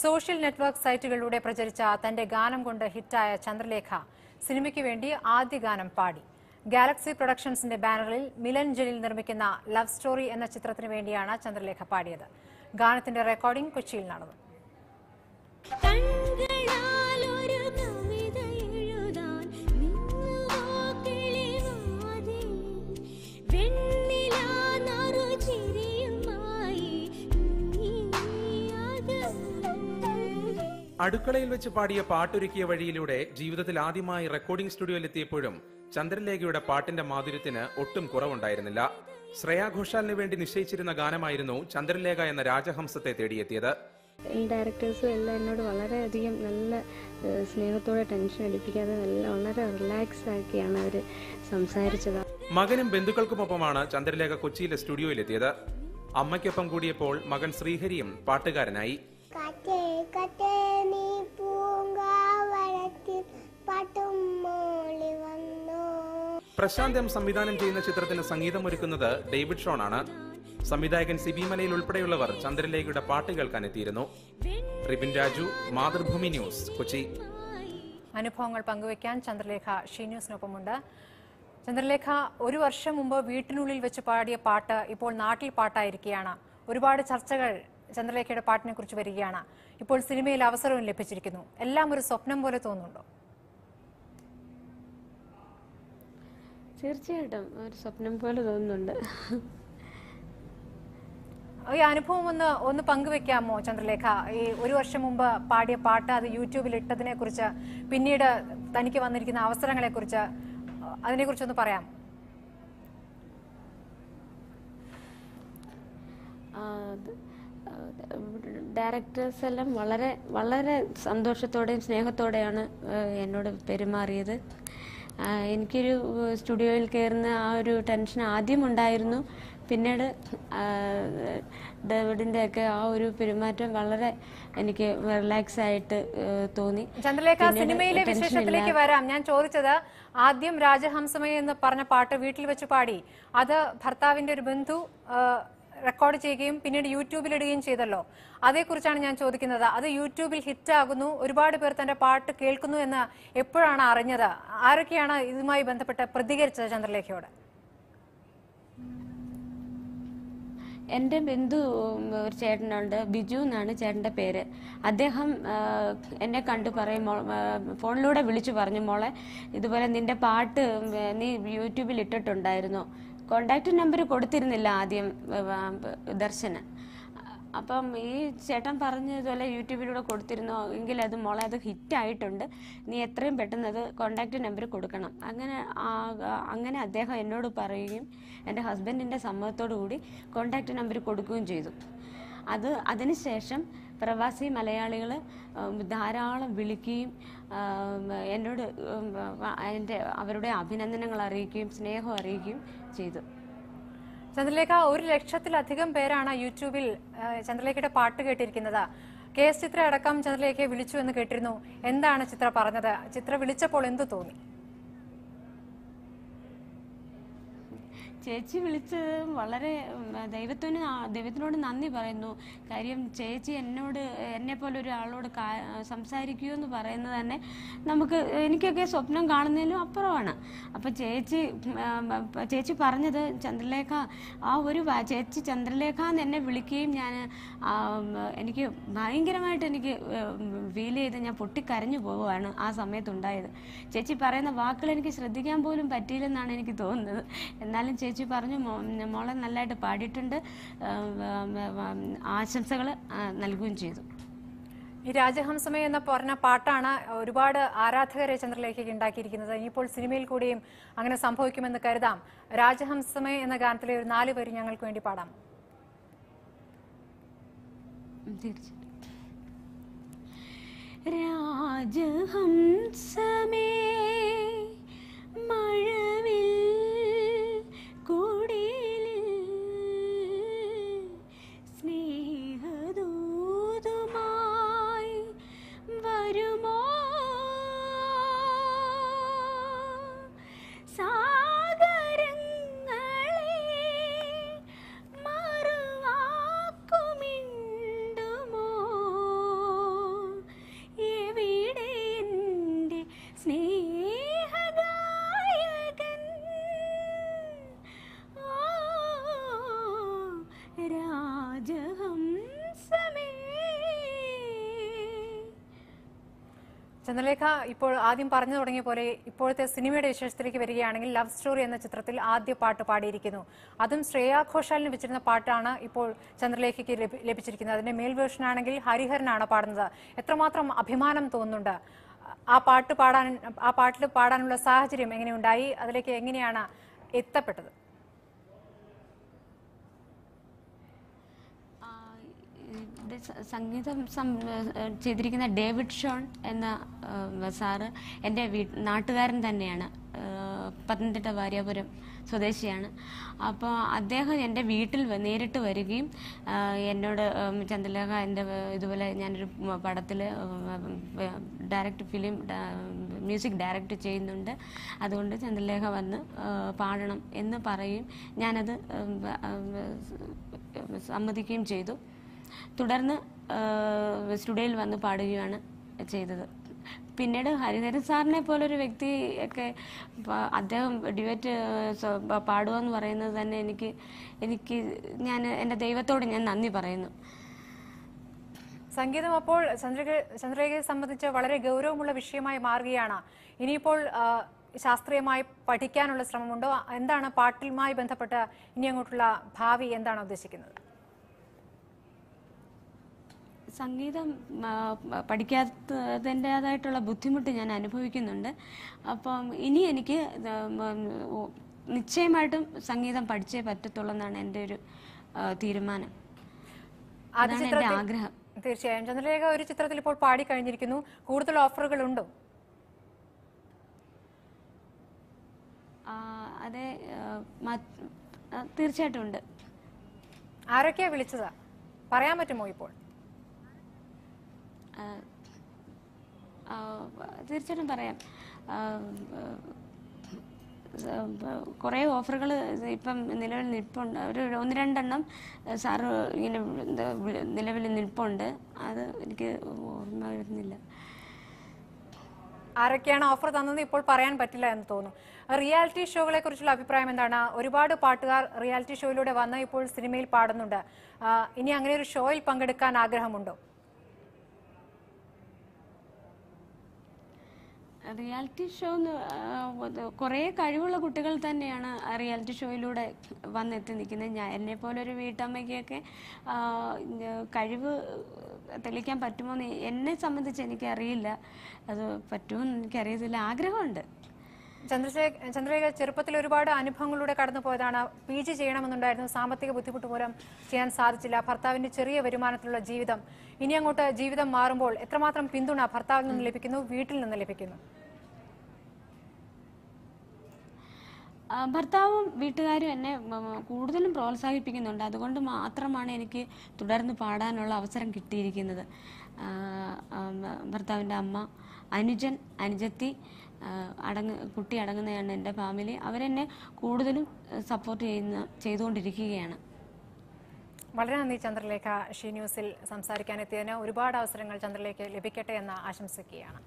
Social network സൈറ്റുകളിലൂടെ പ്രചരിച്ച തന്റെ ഗാനം കൊണ്ട് ഹിറ്റായ ചന്ദ്രലേഖ സിനിമയ്ക്ക് വേണ്ടി ആദ്യ ഗാനം പാടി. ഗാലക്സി പ്രൊഡക്ഷൻസിന്റെ ബാനറിൽ മിലൻ ജലീൽ നിർമ്മിക്കുന്ന ലവ് സ്റ്റോറി എന്ന ചിത്രത്തിന് വേണ്ടിയാണ് ചന്ദ്രലേഖ പാടിയത്. ഗാനത്തിന്റെ റെക്കോർഡിംഗ് കൊച്ചിയിൽ നടന്നു. അടുക്കളയിൽ വെച്ച് പാടിയ പാട്ടൊരുക്കിയ വഴിയിലൂടെ ജീവിതത്തിൽ ആദ്യമായി റെക്കോർഡിംഗ് സ്റ്റുഡിയോയിലെത്തിയപ്പോഴും ചന്ദ്രലേഖയുടെ പാട്ടിന്റെ മാധുര്യത്തിന് ഒട്ടും കുറവുണ്ടായിരുന്നില്ല. ശ്രേയാ ഘോഷാലിന് വേണ്ടി നിശ്ചയിച്ചിരുന്ന ഗാനമായിരുന്നു ചന്ദ്രലേഖ എന്ന രാജഹംസത്തെ തേടിയെത്തിയത്. ഡയറക്ടേഴ്സും എല്ലാം എന്നോട് വളരെയധികം നല്ല സ്നേഹത്തോടെ ടെൻഷൻ അടിപ്പിക്കാതെ വളരെ റിലാക്സ് ആക്കിയാണ് അവർ സംസാരിച്ചത്. മകനും ബന്ധുക്കൾക്കുമൊപ്പമാണ് ചന്ദ്രലേഖ കൊച്ചിയിലെ സ്റ്റുഡിയോയിലെത്തിയത്. അമ്മയ്ക്കൊപ്പം കൂടിയപ്പോൾ മകൻ ശ്രീഹരിയും പാട്ടുകാരനായി. പ്രശാന്ത് എം സംവിധാനം ചെയ്യുന്ന ചിത്രത്തിന് സംഗീതമൊരുക്കുന്നത് ഡേവിഡ് ഷോൺ ആണ്. സംവിധായകൻ സിബി മലയിൽ ഉൾപ്പെടെയുള്ളവർ ചന്ദ്രലേഖയുടെ പാട്ട് കേൾക്കാൻ എത്തിയിരുന്നു. റിബിൻ രാജു, മാതൃഭൂമി ന്യൂസ്, കൊച്ചി. അനുഭവങ്ങൾ പങ്കുവയ്ക്കാൻ ചന്ദ്രലേഖ ഷീ ന്യൂസിനൊപ്പമുണ്ട്. ചന്ദ്രലേഖ, ഒരു വർഷം മുമ്പ് വീട്ടിനുള്ളിൽ വെച്ച് പാടിയ പാട്ട് ഇപ്പോൾ നാട്ടിൽ പാട്ടായിരിക്കുകയാണ്. ഒരുപാട് ചർച്ചകൾ ചന്ദ്രലേഖയുടെ പാട്ടിനെ കുറിച്ച് വരികയാണ്. ഇപ്പോൾ സിനിമയിൽ അവസരവും ലഭിച്ചിരിക്കുന്നു. എല്ലാം ഒരു സ്വപ്നം പോലെ തോന്നുന്നുണ്ടോ? തീർച്ചയായിട്ടും ഒരു സ്വപ്നം പോലെ തോന്നുന്നുണ്ട്. ഈ അനുഭവം ഒന്ന് പങ്കുവെക്കാമോ ചന്ദ്രലേഖ? ഈ ഒരു വർഷം മുമ്പ് പാടിയ പാട്ട് അത് യൂട്യൂബിൽ ഇട്ടതിനെ കുറിച്ച്, പിന്നീട് തനിക്ക് വന്നിരിക്കുന്ന അവസരങ്ങളെ കുറിച്ച്, അതിനെ കുറിച്ചൊന്ന് പറയാം. ഡയറക്ടേഴ്സ് എല്ലാം വളരെ വളരെ സന്തോഷത്തോടെയും സ്നേഹത്തോടെയാണ് എന്നോട് പെരുമാറിയത്. എനിക്കൊരു സ്റ്റുഡിയോയിൽ കയറുന്ന ആ ഒരു ടെൻഷൻ ആദ്യം ഉണ്ടായിരുന്നു. പിന്നീട് ഡേവിഡിന്റെ ഒക്കെ ആ ഒരു പെരുമാറ്റം വളരെ എനിക്ക് റിലാക്സ് ആയിട്ട് തോന്നി. ചന്ദ്രലേഖ, സിനിമയിലെ വിശേഷത്തിലേക്ക് വരാം. ഞാൻ ചോദിച്ചത്, ആദ്യം രാജഹംസമേ എന്ന് പറഞ്ഞ പാട്ട് വീട്ടിൽ വെച്ച് പാടി, അത് ഭർത്താവിന്റെ ഒരു ബന്ധു റെക്കോർഡ് ചെയ്യുകയും പിന്നീട് യൂട്യൂബിൽ ഇടുകയും ചെയ്തല്ലോ. അതേക്കുറിച്ചാണ് ഞാൻ ചോദിക്കുന്നത്. അത് യൂട്യൂബിൽ ഹിറ്റാകുന്നു, ഒരുപാട് പേർ തന്റെ പാട്ട് കേൾക്കുന്നു എന്ന് എപ്പോഴാണ് അറിഞ്ഞത്? ആരൊക്കെയാണ് ഇതുമായി ബന്ധപ്പെട്ട് പ്രതികരിച്ചത് ചന്ദ്രലേഖയോട്? എൻ്റെ ബന്ധു ഒരു ചേട്ടനുണ്ട്, ബിജു എന്നാണ് ചേട്ടൻ്റെ പേര്. അദ്ദേഹം എന്നെ കണ്ടു പറയും, ഫോണിലൂടെ വിളിച്ചു പറഞ്ഞു, മോളെ ഇതുപോലെ നിന്റെ പാട്ട് നീ യൂട്യൂബിൽ ഇട്ടിട്ടുണ്ടായിരുന്നു. കോണ്ടാക്ട് നമ്പർ കൊടുത്തിരുന്നില്ല ആദ്യം ദർശന്. അപ്പം ഈ ചേട്ടൻ പറഞ്ഞതുപോലെ യൂട്യൂബിലൂടെ കൊടുത്തിരുന്നോ എങ്കിൽ അത് മോളെ അത് ഹിറ്റായിട്ടുണ്ട്, നീ എത്രയും പെട്ടെന്ന് അത് കോണ്ടാക്ട് നമ്പർ കൊടുക്കണം. അങ്ങനെ അദ്ദേഹം എന്നോട് പറയുകയും എൻ്റെ ഹസ്ബൻഡിൻ്റെ സമ്മതത്തോടു കൂടി കോണ്ടാക്ട് നമ്പർ കൊടുക്കുകയും ചെയ്തു. അതിനുശേഷം പ്രവാസി മലയാളികൾ ധാരാളം വിളിക്കുകയും എന്നോട് അവരുടെ അഭിനന്ദനങ്ങൾ അറിയിക്കുകയും സ്നേഹം അറിയിക്കുകയും ചെയ്തു. ചന്ദ്രലേഖ, 1,00,000-ലധികം പേരാണ് യൂട്യൂബിൽ ചന്ദ്രലേഖയുടെ പാട്ട് കേട്ടിരിക്കുന്നത്. KS ചിത്ര അടക്കം ചന്ദ്രലേഖയെ വിളിച്ചു എന്ന് കേട്ടിരുന്നു. എന്താണ് ചിത്ര പറഞ്ഞത്? ചിത്ര വിളിച്ചപ്പോൾ എന്തു തോന്നി? ചേച്ചി വിളിച്ചത് വളരെ ദൈവത്തിനോട് നന്ദി പറയുന്നു. കാര്യം ചേച്ചി എന്നെ പോലെ ഒരാളോട് സംസാരിക്കൂ എന്ന് പറയുന്നത് തന്നെ എനിക്കൊക്കെ സ്വപ്നം കാണുന്നതിലും അപ്പുറമാണ്. അപ്പം ചേച്ചി പറഞ്ഞത്, ചന്ദ്രലേഖ ചേച്ചി ചന്ദ്രലേഖ എന്ന് എന്നെ വിളിക്കുകയും എനിക്ക് ഭയങ്കരമായിട്ട് എനിക്ക് ഫീൽ ചെയ്ത് ഞാൻ പൊട്ടിക്കരഞ്ഞു പോവുകയാണ് ആ സമയത്തുണ്ടായത്. ചേച്ചി പറയുന്ന വാക്കുകൾ എനിക്ക് ശ്രദ്ധിക്കാൻ പോലും പറ്റിയില്ലെന്നാണ് എനിക്ക് തോന്നുന്നത്. എന്നാലും ചേച്ചി പറഞ്ഞു, മോളെ നല്ലതായിട്ട് പാടിയിട്ടുണ്ട്, ആശംസകൾ നൽകുകയും ചെയ്തു. ഈ രാജഹംസമേ എന്ന പറഞ്ഞ പാട്ടാണ് ഒരുപാട് ആരാധകരെ ചന്ദ്രലേഖയ്ക്ക് ഉണ്ടാക്കിയിരിക്കുന്നത്. ഇനിയിപ്പോൾ സിനിമയിൽ കൂടിയും അങ്ങനെ സംഭവിക്കുമെന്ന് കരുതാം. രാജഹംസമേ എന്ന ഗാനത്തിലെ ഒരു 4 വരി ഞങ്ങൾക്ക് വേണ്ടി പാടാം. രാജഹംസമേ മഴവിൽ കുടിലിൽ സ്നേഹദൂതുമായി വരുമോ, സാഗരങ്ങളെ മറുവാക്കുമിണ്ടുമോ, ചന്ദ്രലേഖ, ഇപ്പോൾ ആദ്യം പറഞ്ഞു തുടങ്ങിയ പോലെ ഇപ്പോഴത്തെ സിനിമയുടെ വിശേഷത്തിലേക്ക് വരികയാണെങ്കിൽ ലവ് സ്റ്റോറി എന്ന ചിത്രത്തിൽ ആദ്യ പാട്ട് പാടിയിരിക്കുന്നു. അതും ശ്രേയാ ഘോഷാലിന് വെച്ചിരുന്ന പാട്ടാണ് ഇപ്പോൾ ചന്ദ്രലേഖയ്ക്ക് ലഭിച്ചിരിക്കുന്നത്. അതിന്റെ മേൽ വേർഷൻ ആണെങ്കിൽ ഹരിഹരനാണ് പാടുന്നത്. എത്രമാത്രം അഭിമാനം തോന്നുന്നുണ്ട് ആ പാട്ടിൽ പാടാനുള്ള സാഹചര്യം എങ്ങനെയുണ്ടായി? അതിലേക്ക് എങ്ങനെയാണ് എത്തപ്പെട്ടത്? സംഗീതം ചെയ്തിരിക്കുന്ന ഡേവിഡ് ഷോൺ എന്ന സാറ് എൻ്റെ നാട്ടുകാരൻ തന്നെയാണ്. പത്തനംതിട്ട വാര്യാപുരം സ്വദേശിയാണ്. അപ്പോൾ അദ്ദേഹം എൻ്റെ വീട്ടിൽ നേരിട്ട് വരികയും എന്നോട് ചന്ദ്രലേഖ എൻ്റെ ഇതുപോലെ ഞാനൊരു പടത്തിൽ മ്യൂസിക് ഡയറക്റ്റ് ചെയ്യുന്നുണ്ട്, അതുകൊണ്ട് ചന്ദ്രലേഖ വന്ന് പാടണം എന്ന് പറയും. ഞാനത് സമ്മതിക്കുകയും ചെയ്തു. തുടർന്ന് സ്റ്റുഡിയോയിൽ വന്ന് പാടുകയാണ് ചെയ്തത്. പിന്നീട് ഹരിഹരൻ സാറിനെ പോലൊരു വ്യക്തി ഒക്കെ അദ്ദേഹം ഡ്യുവറ്റ് പാടുക എന്ന് പറയുന്നത് തന്നെ എനിക്ക് ഞാൻ എൻ്റെ ദൈവത്തോട് ഞാൻ നന്ദി പറയുന്നു. സംഗീതം അപ്പോൾ ചന്ദ്രലേഖയെ സംബന്ധിച്ച് വളരെ ഗൗരവമുള്ള വിഷയമായി മാറുകയാണ്. ഇനിയിപ്പോൾ ശാസ്ത്രീയമായി പഠിക്കാനുള്ള ശ്രമമുണ്ടോ? എന്താണ് പാട്ടുമായി ബന്ധപ്പെട്ട് ഇനി അങ്ങോട്ടുള്ള ഭാവി എന്താണ് ഉദ്ദേശിക്കുന്നത്? സംഗീതം പഠിക്കാത്തതിൻ്റെതായിട്ടുള്ള ബുദ്ധിമുട്ട് ഞാൻ അനുഭവിക്കുന്നുണ്ട്. അപ്പം ഇനി എനിക്ക് നിശ്ചയമായിട്ടും സംഗീതം പഠിച്ചേ പറ്റത്തുള്ളൂ എന്നാണ് എൻ്റെ ഒരു തീരുമാനം. അതാണ് എൻ്റെ ആഗ്രഹം. തീർച്ചയായും ചന്ദ്രലേഖ ഒരു ചിത്രത്തിൽ ഇപ്പോൾ പാടി കഴിഞ്ഞിരിക്കുന്നു. കൂടുതൽ ഓഫറുകൾ ഉണ്ടോ? അതെ, തീർച്ചയായിട്ടും ഉണ്ട്. ആരൊക്കെയാ വിളിച്ചതാ, പറയാൻ പറ്റുമോ ഇപ്പോൾ? തീർച്ചയായിട്ടും പറയാം. കുറേ ഓഫറുകൾ ഇപ്പം നിലവിൽ നിൽപ്പുണ്ട്. ഒരു 1-2 സാറ് ഇങ്ങനെ നിലവിൽ നിൽപ്പുണ്ട്. അത് എനിക്ക് ഓർമ്മ വരുന്നില്ല. ആരൊക്കെയാണ് ഓഫർ തന്നത് ഇപ്പോൾ പറയാൻ പറ്റില്ല എന്ന് തോന്നുന്നു. റിയാലിറ്റി ഷോകളെ കുറിച്ചുള്ള അഭിപ്രായം എന്താണ്? ഒരുപാട് പാട്ടുകാർ റിയാലിറ്റി ഷോയിലൂടെ വന്ന് ഇപ്പോൾ സിനിമയിൽ പാടുന്നുണ്ട്. ഇനി അങ്ങനെ ഒരു ഷോയിൽ പങ്കെടുക്കാൻ ആഗ്രഹമുണ്ടോ? റിയാലിറ്റി ഷോ കുറേ കഴിവുള്ള കുട്ടികൾ തന്നെയാണ് റിയാലിറ്റി ഷോയിലൂടെ വന്നെത്തി നിൽക്കുന്നത്. എന്നെ പോലൊരു വീട്ടമ്മയ്ക്കൊക്കെ കഴിവ് തെളിയിക്കാൻ പറ്റുമോ എന്ന് എന്നെ സംബന്ധിച്ച് എനിക്കറിയില്ല. അത് പറ്റുമോ എന്ന് എനിക്കറിയത്തില്ല. ആഗ്രഹമുണ്ട്. ചന്ദ്രലേഖ ചെറുപ്പത്തിൽ ഒരുപാട് അനുഭവങ്ങളിലൂടെ കടന്നു പോയതാണ്. PG ചെയ്യണമെന്നുണ്ടായിരുന്നു. സാമ്പത്തിക ബുദ്ധിമുട്ട് മൂലം ചെയ്യാൻ സാധിച്ചില്ല. ഭർത്താവിന്റെ ചെറിയ വരുമാനത്തിലുള്ള ജീവിതം. ഇനി അങ്ങോട്ട് ജീവിതം മാറുമ്പോൾ എത്രമാത്രം പിന്തുണ ഭർത്താവിൽ നിന്ന് ലഭിക്കുന്നു, വീട്ടിൽ നിന്ന് ലഭിക്കുന്നു? ഭർത്താവും വീട്ടുകാരും എന്നെ കൂടുതലും പ്രോത്സാഹിപ്പിക്കുന്നുണ്ട്. അതുകൊണ്ട് മാത്രമാണ് എനിക്ക് തുടർന്ന് പാടാനുള്ള അവസരം കിട്ടിയിരിക്കുന്നത്. ഭർത്താവിൻ്റെ അമ്മ, അനുജൻ, അനുജത്തി, കുട്ടി അടങ്ങുന്നതാണ് എൻ്റെ ഫാമിലി. അവരെന്നെ കൂടുതലും സപ്പോർട്ട് ചെയ്തുകൊണ്ടിരിക്കുകയാണ്. വളരെ നന്ദി ചന്ദ്രലേഖ. ഷീ ന്യൂസിൽ സംസാരിക്കാനെത്തിയതിന്. ഒരുപാട് അവസരങ്ങൾ ചന്ദ്രലേഖ ലഭിക്കട്ടെ എന്ന് ആശംസിക്കുകയാണ്.